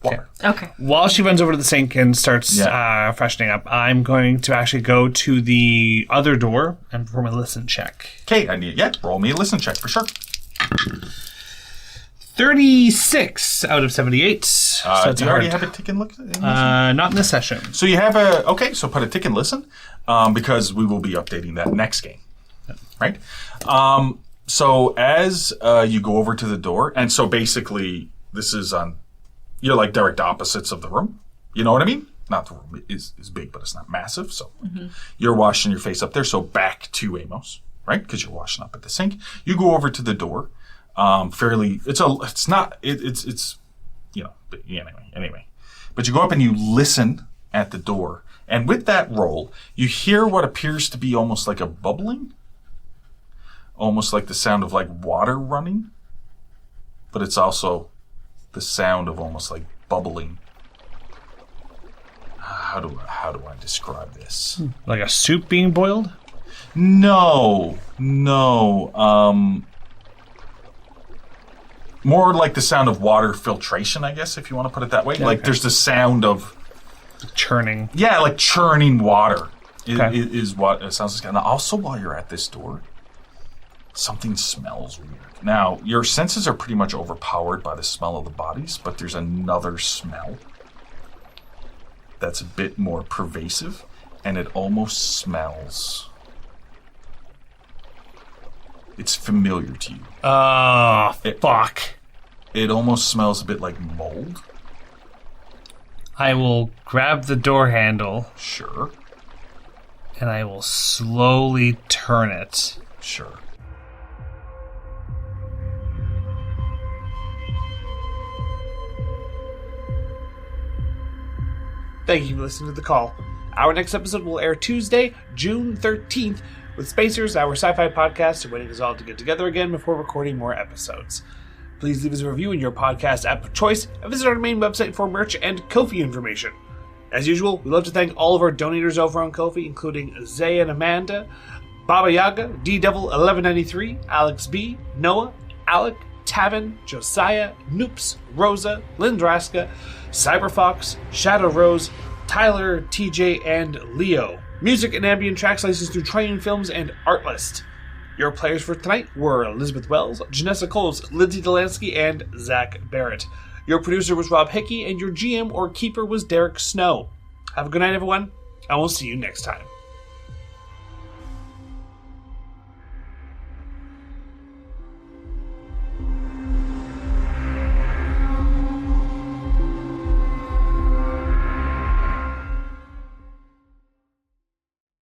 water. Okay. While she runs over to the sink and starts freshening up, I'm going to actually go to the other door and perform a listen check. Okay, roll me a listen check for sure. 36 out of 78. Do you already have a tick and look? Not in this session. So you have so put a tick and listen, because we will be updating that next game, right? So as you go over to the door, and so basically this is you're like direct opposites of the room. You know what I mean? Not the room is big, but it's not massive. So you're washing your face up there. So back to Amos, right? Because you're washing up at the sink. You go over to the door. Anyway. But you go up and you listen at the door. And with that roll, you hear what appears to be almost like a bubbling. Almost like the sound of like water running. But it's also the sound of almost like bubbling. How do I describe this? Like a soup being boiled? No. More like the sound of water filtration, I guess, if you want to put it that way. Like there's the sound of churning. Yeah, like churning water is what it sounds like. And also, while you're at this door, something smells weird. Now, your senses are pretty much overpowered by the smell of the bodies, but there's another smell that's a bit more pervasive, and it almost smells. It's familiar to you. Oh, fuck. It almost smells a bit like mold. I will grab the door handle. Sure. And I will slowly turn it. Sure. Thank you for listening to The Call. Our next episode will air Tuesday, June 13th, with Spacers, our sci-fi podcast, waiting us all to get together again before recording more episodes. Please leave us a review in your podcast app of choice and visit our main website for merch and Ko-fi information. As usual, we'd love to thank all of our donators over on Ko-fi, including Zay and Amanda, Baba Yaga, D-Devil1193, Alex B, Noah, Alec, Tavin, Josiah, Noops, Rosa, Lindraska, Cyberfox, Shadow Rose, Tyler, TJ, and Leo. Music and ambient tracks licensed through Triune Films and Artlist. Your players for tonight were Elizabeth Wells, Janessa Coles, Lindsay Delansky, and Zach Barrett. Your producer was Rob Hickey, and your GM or keeper was Derek Snow. Have a good night, everyone, and we'll see you next time.